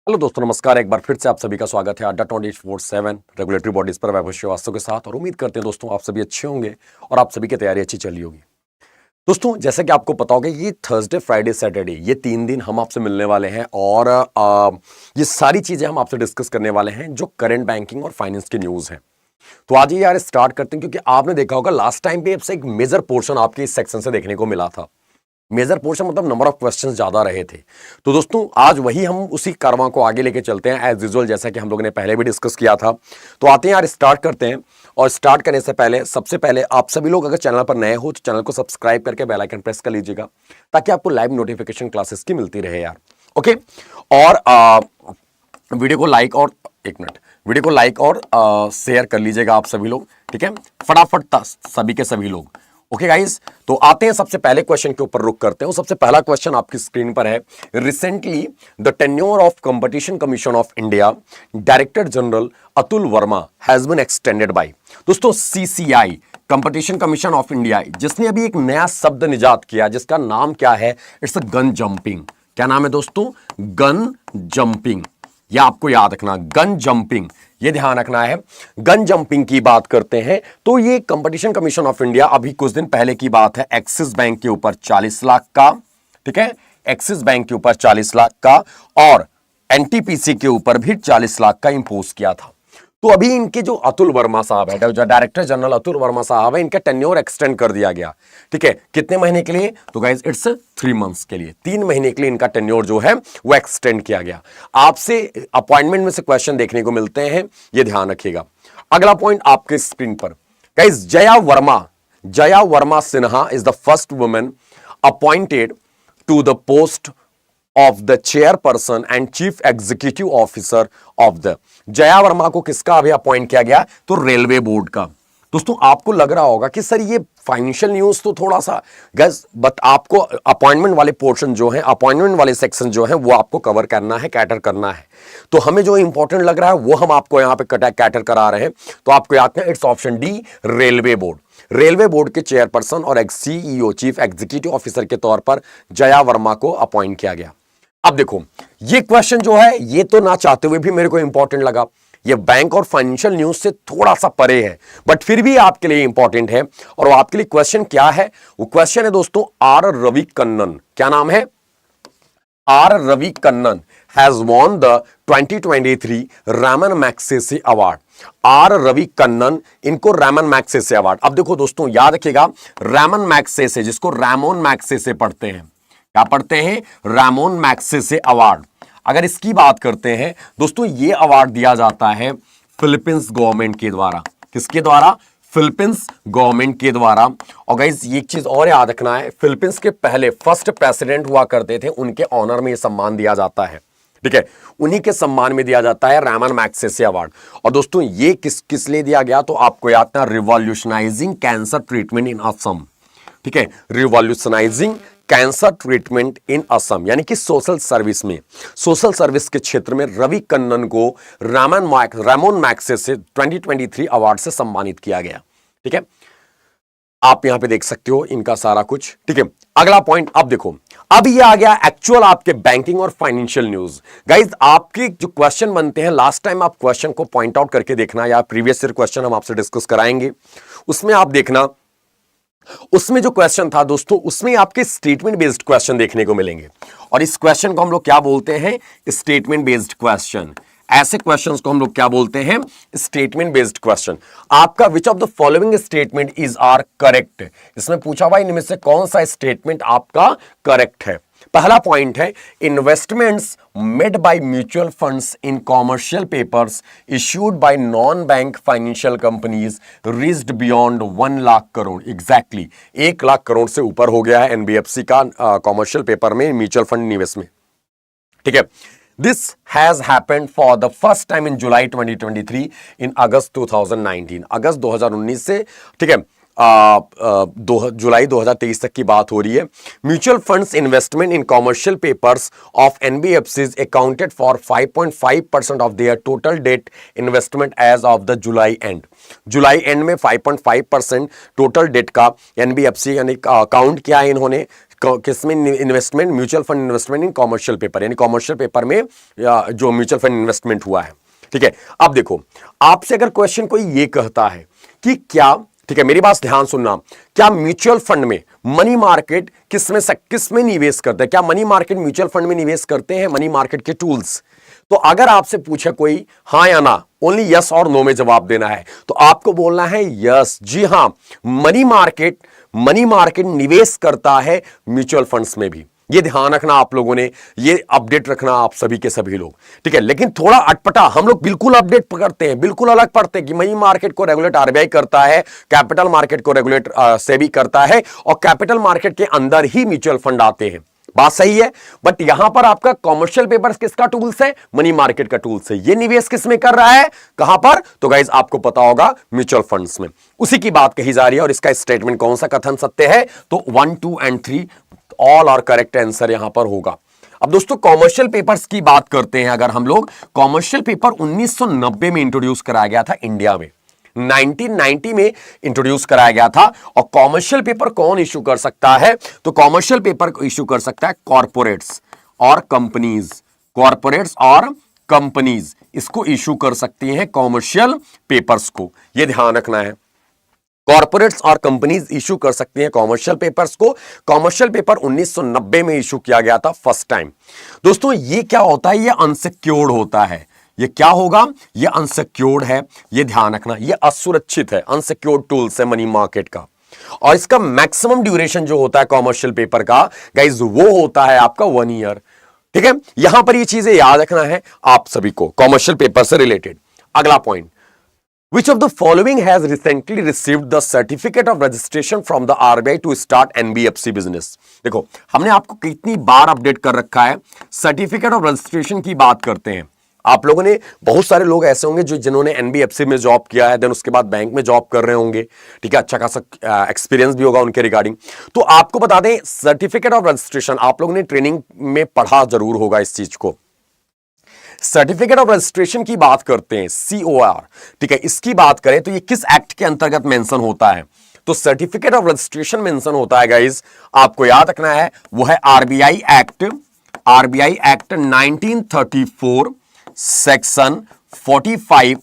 Hello दोस्तों, नमस्कार। एक बार फिर से आप सभी का स्वागत है अड्डा 24/7 रेगुलेटरी बॉडीज पर वैभव श्रीवास्तव के साथ। और उम्मीद करते हैं दोस्तों आप सभी अच्छे होंगे और आप सभी की तैयारी अच्छी चली होगी। दोस्तों, जैसे कि आपको पता होगा, ये थर्सडे, फ्राइडे, सैटरडे, ये 3 दिन हम आपसे मिलने वाले हैं और ये सारी चीजें हम आपसे डिस्कस करने वाले हैं जो करंट बैंकिंग और फाइनेंस की न्यूज है। तो आज ये यार स्टार्ट करते हैं, क्योंकि आपने देखा होगा लास्ट टाइम पे एक मेजर पोर्शन आपके इस सेक्शन से देखने को मिला था। मेजर पोर्शन मतलब नंबर ऑफ क्वेश्चंस ज्यादा रहे थे। तो दोस्तों आज वही हम उसी कारवां को आगे लेके चलते हैं एज यूजुअल, जैसा कि हम लोगों ने पहले भी डिस्कस किया था। तो आते हैं यार, स्टार्ट करते हैं। और स्टार्ट करने से पहले सबसे पहले आप सभी लोग अगर चैनल पर नए हो तो चैनल को सब्सक्राइब करके बेल आइकन प्रेस कर लीजिएगा, ताकि आपको लाइव नोटिफिकेशन क्लासेस की मिलती रहे यार। ओके। और वीडियो को लाइक और वीडियो को लाइक और शेयर कर लीजिएगा आप सभी लोग, ठीक है, फटाफट सभी के सभी लोग। ओके गाइस, तो आते हैं सबसे पहले क्वेश्चन के ऊपर रुक करते हैं। सबसे पहला क्वेश्चन आपकी स्क्रीन पर है। Recently the tenure of competition commission of India director general Atul Varma has been extended by. दोस्तों CCI, competition commission of India, जिसने अभी एक नया शब्द निजात किया जिसका नाम क्या है, इट्स गन जंपिंग। क्या नाम है दोस्तों? Gun jumping. यह आपको याद रखना, गन जंपिंग, ये ध्यान रखना है। गन जंपिंग की बात करते हैं तो ये कंपटीशन कमीशन ऑफ इंडिया, अभी कुछ दिन पहले की बात है, एक्सिस बैंक के ऊपर 40 लाख का, ठीक है, एक्सिस बैंक के ऊपर 40 लाख का और एनटीपीसी के ऊपर भी 40 लाख का इंपोज किया था। तो अभी इनके जो अतुल वर्मा साहब है, जो डायरेक्टर जनरल अतुल वर्मा साहब है, इनका टेन्योर एक्सटेंड कर दिया गया। ठीक है, कितने महीने के लिए? तो गाइस इट्स 3 मंथ्स के लिए, 3 महीने के लिए इनका टेन्योर जो है वो एक्सटेंड किया गया। आपसे अपॉइंटमेंट में से क्वेश्चन देखने को मिलते हैं, ये ध्यान रखिएगा। अगला पॉइंट आपके स्क्रीन पर, guys Jaya Verma Sinha is the first women appointed to the post of the chairperson and chief executive officer of the. Jaya Verma को किसका अभी अपॉइंट किया गया? तो रेलवे बोर्ड का। दोस्तों आपको लग रहा होगा कि सर ये फाइनेंशियल न्यूज तो थोड़ा सा गैस, बट आपको अपॉइंटमेंट वाले पोर्शन जो है, अपॉइंटमेंट वाले सेक्शन जो है, वो आपको कवर करना है, कैटर करना है। तो हमें जो इंपॉर्टेंट लग रहा है वो हम आपको यहां पे कैटर करा रहे हैं। तो आपको याद है, it's option D, railway board. Railway board के चेयरपर्सन और एक सीईओ, चीफ एग्जीक्यूटिव ऑफिसर के तौर पर जया वर्मा को अपॉइंट किया गया। अब देखो, ये क्वेश्चन जो है ये तो ना चाहते हुए भी मेरे को इंपॉर्टेंट लगा। ये बैंक और फाइनेंशियल न्यूज से थोड़ा सा परे है, बट फिर भी आपके लिए इंपॉर्टेंट है। और वो आपके लिए क्वेश्चन क्या है? वो क्वेश्चन है दोस्तों, आर रवि कन्नन। क्या नाम है? R Ravi Kannan has won the 2023 Ramon Magsaysay award. R Ravi Kannan, इनको रैमन मैग्सेसे अवार्ड। अब देखो दोस्तों, याद रखिएगा, रैमन मैग्सेसे, जिसको रैमोन मैग्सेसे पढ़ते हैं, क्या पढ़ते हैं? Ramon Magsaysay award. अगर इसकी बात करते हैं दोस्तों, ये अवार्ड दिया जाता है फिलीपींस गवर्नमेंट के द्वारा। किसके द्वारा? फिलीपींस गवर्नमेंट के द्वारा। और गाइस ये एक चीज और याद रखना है, फिलीपींस के पहले फर्स्ट प्रेसिडेंट हुआ करते थे, उनके ऑनर में ये सम्मान दिया जाता है। ठीक है, उन्हीं के सम्मान में दिया जाता है रैमन मैग्सेसे अवार्ड। और दोस्तों ये किस लिए दिया गया? तो आपको याद था, रिवॉल्यूशनाइजिंग कैंसर ट्रीटमेंट इन असम। ठीक है, रिवॉल्यूशनाइजिंग कैंसर ट्रीटमेंट इन असम, यानी कि सोशल सर्विस में, सोशल सर्विस के क्षेत्र में रवि कन्नन को रैमोन मैग्सेसे 2023 अवार्ड से सम्मानित किया गया। ठीक है, आप यहां पे देख सकते हो इनका सारा कुछ। ठीक है, अगला पॉइंट अब देखो, अब ये आ गया एक्चुअल आपके बैंकिंग और फाइनेंशियल न्यूज। गाइज आपके जो क्वेश्चन बनते हैं, लास्ट टाइम आप क्वेश्चन को पॉइंट आउट करके देखना, या प्रीवियस ईयर क्वेश्चन हम आपसे डिस्कस कराएंगे, उसमें आप देखना, उसमें जो क्वेश्चन था दोस्तों, उसमें आपके स्टेटमेंट बेस्ड क्वेश्चन देखने को मिलेंगे। और इस क्वेश्चन को हम लोग क्या बोलते हैं? Statement based question. ऐसे क्वेश्चंस को हम लोग क्या बोलते हैं? Statement based question. आपका which of the following statement is are correct, इसमें पूछा हुआ इनमें से कौन सा स्टेटमेंट आपका करेक्ट है। पहला पॉइंट है, investments made by mutual funds in commercial papers issued by non bank financial companies reached beyond 1 lakh crore. Exactly 1 lakh crore से ऊपर हो गया है एनबीएफसी का कॉमर्शियल पेपर में म्यूचुअल फंड निवेश में। ठीक है, this has happened for the first time in July 2023 in August 2019। अगस्त 2019 से, ठीक है, जुलाई 2023 तक की बात हो रही है। Mutual funds investment in commercial papers of NBFCs accounted for 5.5% of their total debt investment as of the July end. जुलाई एंड में 5.5% टोटल डेट का एनबीएफसी यानी अकाउंट किया है इन्होंने किसमें investment, mutual fund investment in commercial paper, यानी commercial paper में जो म्यूचुअल फंड इन्वेस्टमेंट हुआ है। ठीक है, अब देखो आपसे अगर क्वेश्चन कोई ये कहता है कि क्या, ठीक है मेरी बात ध्यान सुनना, क्या म्यूचुअल फंड में मनी मार्केट किसमें निवेश करते हैं, क्या मनी मार्केट म्यूचुअल फंड में निवेश करते हैं, मनी मार्केट के टूल्स। तो अगर आपसे पूछे कोई हां या ना, ओनली यस और नो में जवाब देना है, तो आपको बोलना है यस, जी हां, मनी मार्केट निवेश करता है म्यूचुअल फंड्स में भी। ये ध्यान रखना आप लोगों ने, ये अपडेट रखना आप सभी के सभी लोग, ठीक है। लेकिन थोड़ा अटपटा, हम लोग बिल्कुल अपडेट करते हैं, बिल्कुल अलग पढ़ते हैं कि मनी मार्केट को रेगुलेट आरबीआई करता है, कैपिटल मार्केट को रेगुलेट सेबी करता है, और कैपिटल मार्केट के अंदर ही म्यूचुअल फंड आते हैं। बात सही है, बट यहां पर आपका कॉमर्शियल पेपर्स किसका टूल्स है, मनी मार्केट का टूल्स है। ये निवेश किसमें कर रहा है, कहां पर, तो गाइज आपको पता होगा म्यूचुअल फंड्स में, उसी की बात कही जा रही है। और इसका स्टेटमेंट कौन सा कथन सत्य है, तो 1, 2 एंड 3 ऑल और करेक्ट आंसर यहां पर होगा। अब दोस्तों कॉमर्शियल पेपर्स की बात करते हैं, अगर हम लोग, कॉमर्शियल पेपर 1990 में इंट्रोड्यूस कराया गया था इंडिया में, 1990 में इंट्रोड्यूस कराया गया था। और कॉमर्शियल पेपर कौन इशू कर सकता है, तो कॉमर्शियल पेपर को इशू कर सकता है कॉर्पोरेट्स और कंपनीज, कॉर्पोरेट्स और कंपनीज इसको इशू कर सकती हैं कॉमर्शियल पेपर्स को, यह ध्यान रखना है। कॉर्पोरेट्स और कंपनीज इशू कर सकती हैं कॉमर्शियल पेपर्स को। कॉमर्शियल पेपर 1990 में इशू किया गया था फर्स्ट टाइम। दोस्तों ये क्या होता है, ये अनसिक्योर्ड होता है, ये क्या होगा, ये अनसिक्योर्ड है, ये ध्यान रखना, ये असुरक्षित है, अनसिक्योर्ड टूल्स है मनी मार्केट का। और इसका मैक्सिमम ड्यूरेशन जो होता है कॉमर्शियल पेपर का गाइज, वो होता है आपका 1 ईयर। ठीक है, यहां पर ये चीजें याद रखना है आप सभी को कॉमर्शियल पेपर से रिलेटेड। अगला point, Which of the following has recently received the certificate of registration from the RBI to start NBFC business? देखो हमने आपको कितनी बार अपडेट कर रखा है, सर्टिफिकेट ऑफ रजिस्ट्रेशन की बात करते हैं। आप लोगों ने, बहुत सारे लोग ऐसे होंगे जो जिन्होंने एनबीएफसी में जॉब किया है, देन उसके बाद बैंक में जॉब कर रहे होंगे, ठीक है, अच्छा खासा एक्सपीरियंस भी होगा उनके रिगार्डिंग। तो आपको बता दें सर्टिफिकेट ऑफ रजिस्ट्रेशन आप लोगों ने ट्रेनिंग में पढ़ा जरूर होगा इस चीज को। सर्टिफिकेट ऑफ रजिस्ट्रेशन की बात करते हैं, COR, ठीक है, इसकी बात करें तो ये किस एक्ट के अंतर्गत मेंशन होता है, तो सर्टिफिकेट ऑफ रजिस्ट्रेशन मेंशन होता है गाइस, आपको याद रखना है, वो है आरबीआई एक्ट 1934 सेक्शन 45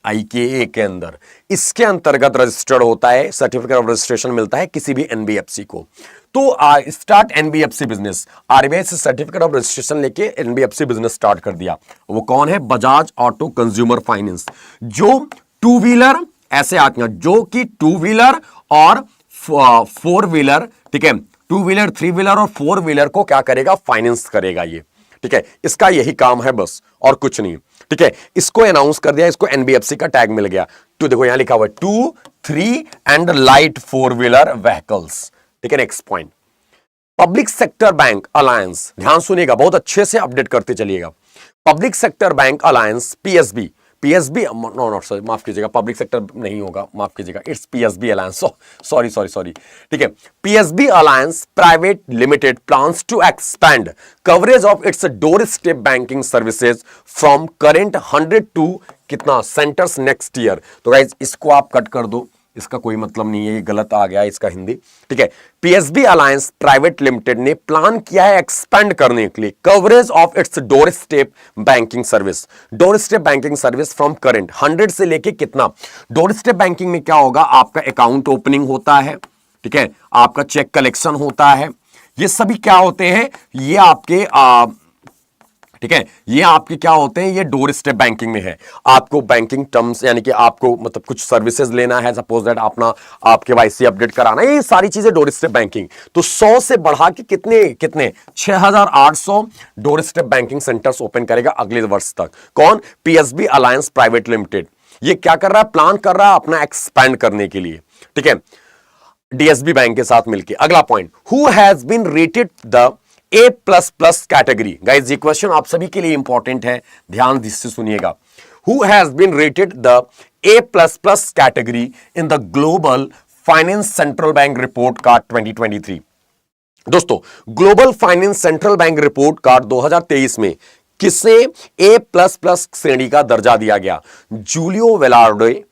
IKA के अंदर, इसके अंतर्गत रजिस्टर्ड होता है, सर्टिफिकेट ऑफ रजिस्ट्रेशन मिलता है किसी भी एनबीएफसी को। तो स्टार्ट एनबीएफसी बिजनेस, आरबीआई से सर्टिफिकेट ऑफ रजिस्ट्रेशन लेके एनबीएफसी बिजनेस स्टार्ट कर दिया। वो कौन है, बजाज ऑटो कंज्यूमर फाइनेंस, जो टू व्हीलर, ऐसे आते हैं जो कि टू व्हीलर और 4 व्हीलर, ठीक है, 2 व्हीलर 3 व्हीलर और 4 व्हीलर को क्या करेगा, फाइनेंस करेगा ये, ठीक है, इसका यही काम है बस और कुछ नहीं, ठीक है। इसको अनाउंस कर दिया, इसको एनबीएफसी का टैग मिल गया। तो देखो यहां लिखा हुआ है 2, 3 एंड लाइट 4 व्हीलर व्हीकल्स, ठीक है। Next point, public sector bank alliance, ध्यान सुनिएगा, बहुत अच्छे से अपडेट करते चलिएगा। Public sector bank alliance PSB, no sorry, माफ कीजिएगा, पब्लिक सेक्टर नहीं होगा, माफ कीजिएगा, इट्स पीएसबी अलायंस, सॉरी, ठीक है। PSB alliance private limited plans to expand coverage of its door step banking services from current 100 to कितना सेंटर्स नेक्स्ट ईयर। तो गाइज इसको आप कट कर दो, इसका कोई मतलब नहीं है, ये गलत आ गया इसका हिंदी, ठीक है। पीएसबी अलायंस प्राइवेट लिमिटेड ने प्लान किया है एक्सपेंड करने के लिए coverage of its door step banking service, door step banking service from current 100 से लेके कितना। डोर स्टेप बैंकिंग में क्या होगा, आपका अकाउंट ओपनिंग होता है, ठीक है, आपका चेक कलेक्शन होता है, ये सभी क्या होते हैं, ये आपके ठीक है, ये आपके क्या होते हैं, ये डोर स्टेप बैंकिंग में है। आपको बैंकिंग टर्म्स यानी कि आपको मतलब कुछ सर्विसेज लेना है, सपोज दैट अपना आप केवाईसी अपडेट कराना है, ये सारी चीजें डोर स्टेप बैंकिंग। तो 100 से बढ़ा के कितने 6800 door step banking centres open करेगा अगले वर्ष तक। कौन, पीएसबी अलायंस प्राइवेट लिमिटेड। ये क्या कर रहा है, प्लान कर रहा है अपना एक्सपैंड करने के लिए, ठीक है, डीएसबी बैंक के साथ मिलकर। अगला point, who has been rated the A++ category. Guys ये क्वेश्चन आप सभी के लिए इंपॉर्टेंट है, ध्यान से सुनिएगा। Who has been rated the A++ category in the global finance central bank report card 2023। दोस्तों global finance central bank report card 2023 में किसे A++ श्रेणी का दर्जा दिया गया, जूलियो वेलार्डे,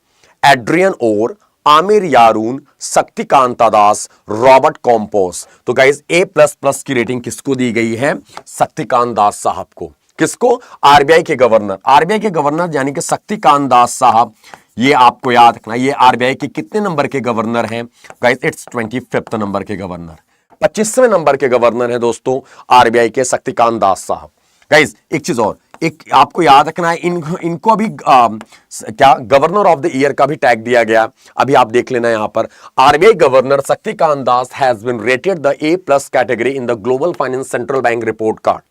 एड्रियन ओर, आमिर यारून, शक्तिकांता दास, रॉबर्ट कॉम्पोस। तो गाइज A++ की रेटिंग किसको दी गई है? शक्तिकांत दास साहब को। किसको? आरबीआई के गवर्नर। आरबीआई के गवर्नर यानी कि शक्तिकांत दास साहब, ये आपको याद रखना, ये आरबीआई के कितने नंबर के गवर्नर हैं? गाइज इट्स 25th नंबर के गवर्नर, 25वें नंबर के गवर्नर है दोस्तों आरबीआई के शक्तिकांत दास साहब। गाइज एक चीज और, एक आपको याद रखना है, इनको अभी क्या गवर्नर ऑफ द ईयर का भी टैग दिया गया। अभी आप देख लेना यहां पर, RBI governor Shaktikanta Das has been rated the A+ category in the global finance central bank report card.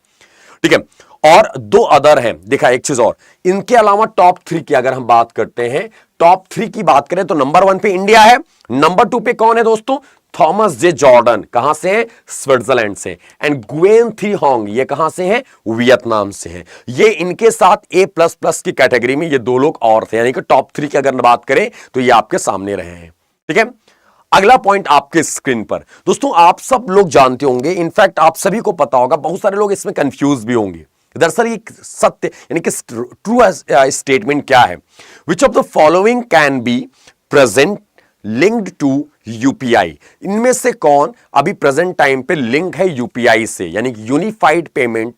ठीक है, और 2 अदर हैं। देखा एक चीज और, इनके अलावा टॉप 3 की अगर हम बात करते हैं, टॉप 3 की बात करें तो नंबर 1 पे इंडिया है, नंबर 2 पे कौन है दोस्तों? Thomas J Jordan. कहां से है? स्विट्जरलैंड से। एंड गुएन थी होंग, ये कहां से है? वियतनाम से है। ये इनके साथ A++ की कैटेगरी में ये 2 लोग और थे, यानी कि टॉप 3 की अगर बात करें तो ये आपके सामने रहे हैं। ठीक है, अगला पॉइंट आपके स्क्रीन पर दोस्तों, आप सब लोग जानते होंगे, इनफैक्ट आप सभी को पता होगा, बहुत सारे लोग इसमें कंफ्यूज भी होंगे। दरअसल ये सत्य यानी कि ट्रू स्टेटमेंट क्या है? Which of the following can be present linked to UPI? इनमें से कौन अभी प्रेजेंट टाइम पे लिंक है यूपीआई से, यानी कि unified payment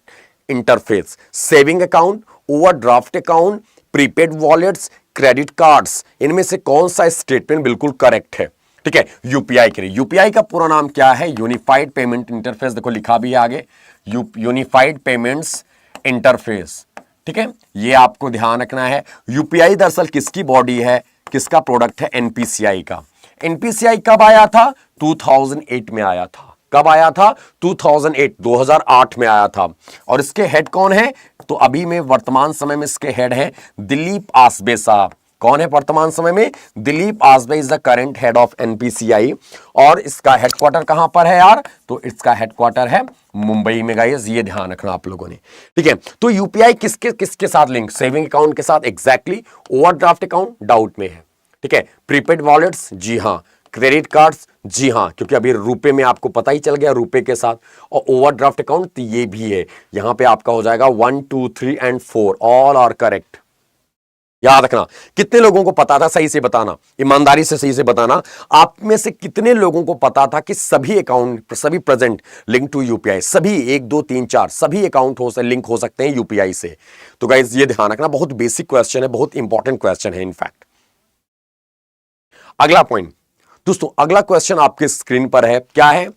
interface? Saving account, overdraft account, prepaid wallets, credit cards, इनमें से कौन सा स्टेटमेंट बिल्कुल करेक्ट है? ठीक है, यूपीआई के लिए। यूपीआई का पूरा नाम क्या है? Unified payment interface. देखो लिखा भी है आगे, यूनिफाइड पेमेंट्स इंटरफेस। ठीक है, ये आपको ध्यान रखना है। यूपीआई दरअसल किसकी बॉडी है, किसका प्रोडक्ट है? एनपीसीआई का। एनपीसीआई कब आया था? 2008 में आया था। कब आया था? 2008 में आया था। और इसके हेड कौन है? तो अभी में वर्तमान समय में इसके हेड हैं दिलीप आसबे साहब। कौन है वर्तमान समय में? Dilip Asbe is the current head of NPCI. और इसका हेडक्वार्टर कहां पर है यार? तो इसका हेडक्वार्टर है मुंबई में। गाइस ये ध्यान रखना आप लोगों ने। ठीक है, तो यूपीआई किसके किसके साथ लिंक? सेविंग अकाउंट के साथ, एग्जैक्टली। ओवरड्राफ्ट अकाउंट डाउट में है। ठीक है, प्रीपेड वॉलेट्स, जी हां। क्रेडिट कार्ड्स, जी हां, क्योंकि अभी रुपए में आपको पता ही चल गया, रुपए के साथ। और ओवरड्राफ्ट अकाउंट तो ये भी है। यहां पे आपका हो जाएगा 1, 2, 3 एंड 4 ऑल आर करेक्ट। याद रखना, कितने लोगों को पता था? सही से बताना, ईमानदारी से सही से बताना, आप में से कितने लोगों को पता था कि सभी अकाउंट, सभी प्रेजेंट लिंक टू यूपीआई? सभी 1, 2, 3, 4 सभी अकाउंट लिंक हो सकते हैं यूपीआई से। तो गाइस ये ध्यान रखना, बहुत बेसिक क्वेश्चन है, बहुत इंपॉर्टेंट क्वेश्चन है इनफैक्ट। अगला पॉइंट दोस्तों, अगला क्वेश्चन आपके स्क्रीन पर है, क्या है?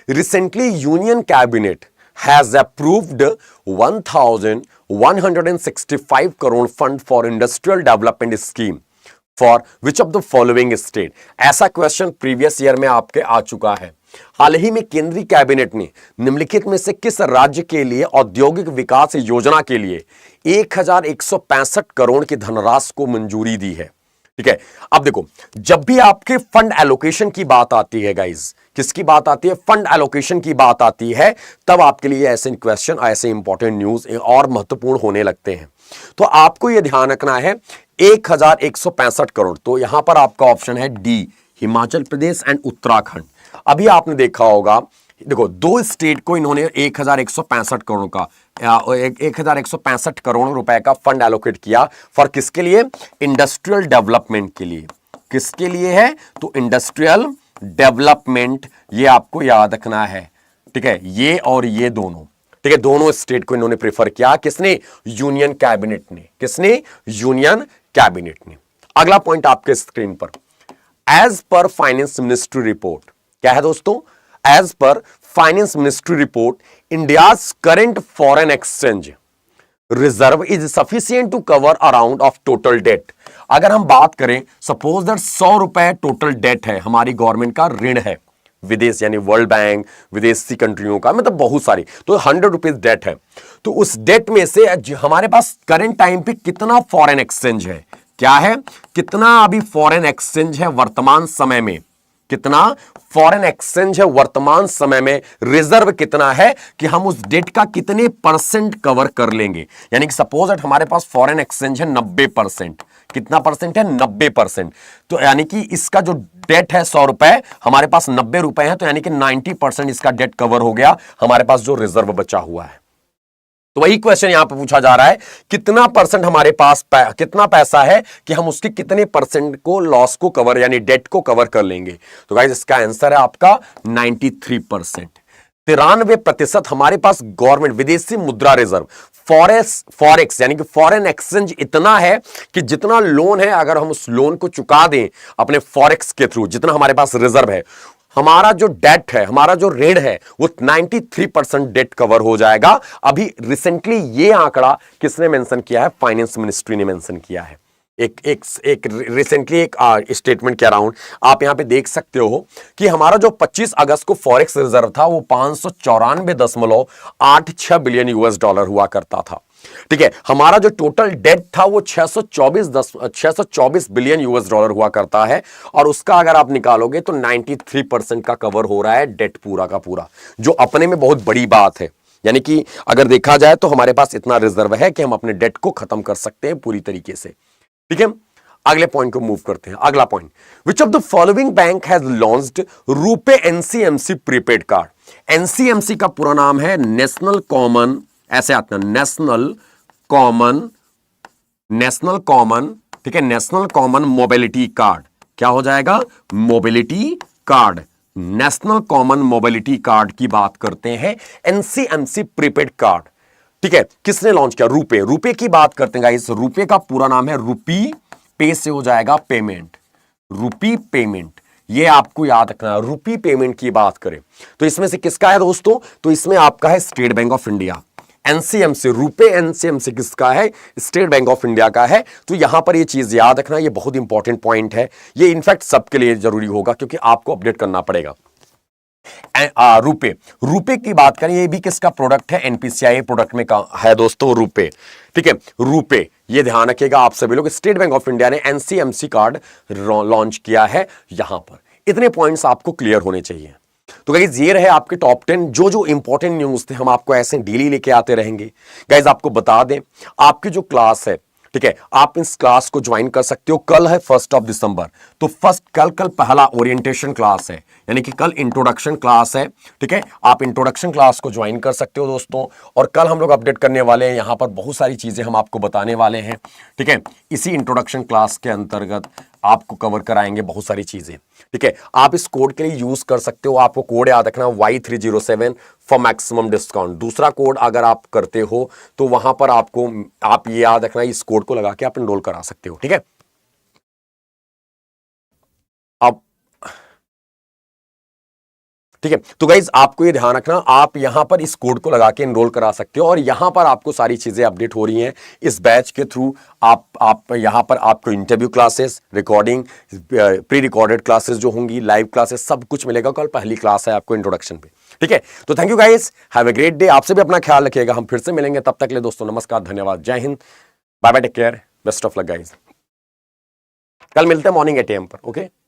Recently union cabinet has approved 1,165 crore fund for industrial development scheme for which of the following state? ऐसा क्वेश्चन प्रीवियस ईयर में आपके आ चुका है। हाल ही में केंद्रीय कैबिनेट ने निम्नलिखित में से किस राज्य के लिए औद्योगिक विकास योजना के लिए 1,165 करोड़ की धनराशि को मंजूरी दी है? ठीक है, अब देखो, जब भी आपके फंड एलोकेशन की बात आती है गाइज, किसकी बात आती है? फंड एलोकेशन की बात आती है, तब आपके लिए ऐसे क्वेश्चन, ऐसे इंपॉर्टेंट न्यूज और महत्वपूर्ण होने लगते हैं। तो आपको यह ध्यान रखना है 1,165 करोड़। तो यहां पर आपका ऑप्शन है डी, हिमाचल प्रदेश एंड उत्तराखंड। अभी आपने देखा होगा, देखो 2 स्टेट को इन्होंने 1,165 करोड़ का 1,165 करोड़ रुपए का फंड एलोकेट किया। फॉर किसके लिए? इंडस्ट्रियल डेवलपमेंट के लिए। किसके लिए है? तो इंडस्ट्रियल डेवलपमेंट, ये आपको याद रखना है। ठीक है, ये और ये दोनों, ठीक है, दोनों स्टेट को इन्होंने प्रेफर किया। किसने? यूनियन कैबिनेट ने। किसने? यूनियन कैबिनेट ने। अगला पॉइंट आपके स्क्रीन पर, as per finance ministry report, क्या है दोस्तों? As per finance ministry report, India's current foreign exchange reserve is sufficient to cover around of total debt. अगर हम बात करें, सपोज दैट 100 रुपए टोटल डेट है, हमारी गवर्नमेंट का ऋण है विदेश, यानी वर्ल्ड बैंक, विदेशी कंट्रियों का, मतलब बहुत सारी, तो 100 रुपीज डेट है। तो उस डेट में से हमारे पास करंट टाइम पे कितना फॉरेन एक्सचेंज है? क्या है? कितना अभी फॉरेन एक्सचेंज है वर्तमान समय में? कितना फॉरेन एक्सचेंज है वर्तमान समय में? रिजर्व कितना है कि हम उस डेट का कितने परसेंट कवर कर लेंगे? यानी कि सपोज दैट हमारे पास फॉरेन एक्सचेंज है 90%। कितना परसेंट है? 90%। तो यानी कि इसका जो डेट है 100 रुपए, हमारे पास 90 रुपए है, तो यानी कि 90% इसका डेट कवर हो गया, हमारे पास जो रिजर्व बचा हुआ है। तो वही क्वेश्चन यहां पर पूछा जा रहा है, कितना परसेंट हमारे पास कितना पैसा है कि हम उसके कितने परसेंट को लॉस को कवर यानी डेट को कवर कर लेंगे। तो गाइस इसका आंसर है आपका 93%। 93% हमारे पास गवर्नमेंट विदेशी मुद्रा रिजर्व फॉरेक्स यानी कि फॉरेन एक्सचेंज इतना है कि जितना लोन है अगर हम उस लोन को चुका दें अपने फॉरेक्स के थ्रू, जितना हमारे पास रिजर्व है, हमारा जो डेट है, हमारा जो ऋण है वो 93% डेट कवर हो जाएगा। अभी रिसेंटली ये आंकड़ा किसने मेंशन किया है? फाइनेंस मिनिस्ट्री ने मेंशन किया है। एक रिसेंटली एक स्टेटमेंट के अराउंड आप यहां पे देख सकते हो कि हमारा जो 25 अगस्त को फॉरेक्स रिजर्व था वो 594.86 बिलियन US डॉलर हुआ करता था। ठीक है, हमारा जो टोटल डेट था वो 624 बिलियन US डॉलर हुआ करता है, और उसका अगर आप निकालोगे तो 93% का कवर हो रहा है डेट पूरा का पूरा, जो अपने में बहुत बड़ी बात है। यानी कि अगर देखा जाए तो हमारे पास इतना रिजर्व है कि हम अपने डेट को खत्म कर सकते हैं पूरी तरीके से। ठीक है, अगले पॉइंट को मूव करते हैं। अगला point, which of the following bank has launched RuPay NCMC prepaid card. NCMC का पूरा नाम है नेशनल कॉमन, ऐसे आता है नेशनल कॉमन, ठीक है, नेशनल कॉमन मोबिलिटी कार्ड। क्या हो जाएगा? Mobility card. National common mobility card की बात करते हैं, एनसीएमसी प्रीपेड कार्ड। ठीक है, किसने लॉन्च किया? रुपे। रुपे की बात करते हैं गाइस, रुपे का पूरा नाम है रुपी, पे से हो जाएगा पेमेंट, रुपी पेमेंट, ये आपको याद रखना है। रुपी पेमेंट की बात करें तो इसमें से किसका है दोस्तों? तो इसमें आपका है state bank of India. NCMC, RuPay NCMC किसका है? स्टेट बैंक ऑफ इंडिया का है। तो यहां पर ये चीज याद रखना, ये बहुत इंपॉर्टेंट पॉइंट है, ये इनफैक्ट सबके लिए जरूरी होगा क्योंकि आपको अपडेट करना पड़ेगा। रुपे, रुपे की बात करें, ये भी किसका प्रोडक्ट है? एनपीसीआई प्रोडक्ट में का है दोस्तों रुपे। ठीक है, रुपे, ये ध्यान रखिएगा आप सभी लोग। स्टेट बैंक ऑफ इंडिया ने एनसीएमसी कार्ड लॉन्च किया है यहां पर। इतने पॉइंट्स आपको क्लियर होने चाहिए। तो गाइज ये रहे आपके टॉप 10 जो इंपॉर्टेंट न्यूज थे, हम आपको ऐसे डेली लेके आते रहेंगे। गाइज आपको बता दें, आपकी जो क्लास है, ठीक है, आप इस क्लास को ज्वाइन कर सकते हो। कल है 1 दिसंबर, तो कल पहला ओरिएंटेशन क्लास है, यानी कि कल इंट्रोडक्शन क्लास है। ठीक है, आप इंट्रोडक्शन क्लास को ज्वाइन कर सकते हो दोस्तों। और कल हम लोग अपडेट करने वाले हैं, यहां पर बहुत सारी चीजें हम आपको बताने वाले हैं। ठीक है, इसी इंट्रोडक्शन क्लास के अंतर्गत आपको कवर कराएंगे बहुत सारी चीजें। ठीक है, आप इस कोड के लिए यूज कर सकते हो, आपको कोड याद रखना Y307 फॉर मैक्सिमम डिस्काउंट। दूसरा कोड अगर आप करते हो तो वहां पर आप ये याद रखना, इस कोड को लगा के आप एनरोल करा सकते हो। ठीक है, अब ठीक है, तो गाइज आपको ये ध्यान रखना, आप यहां पर इस कोड को लगा के एनरोल करा सकते हो, और यहां पर आपको सारी चीजें अपडेट हो रही हैं इस बैच के थ्रू। आप यहां पर आपको interview classes, recording, pre recorded classes जो होंगी, लाइव क्लासेस, सब कुछ मिलेगा। कल पहली क्लास है आपको इंट्रोडक्शन पे। ठीक है, तो thank you guys, have a great day. आपसे भी अपना ख्याल रखिएगा, हम फिर से मिलेंगे, तब तक के लिए दोस्तों नमस्कार, धन्यवाद, जय हिंद, bye bye, take care, best of luck guys. कल मिलते हैं मॉर्निंग 8 AM पर। ओके।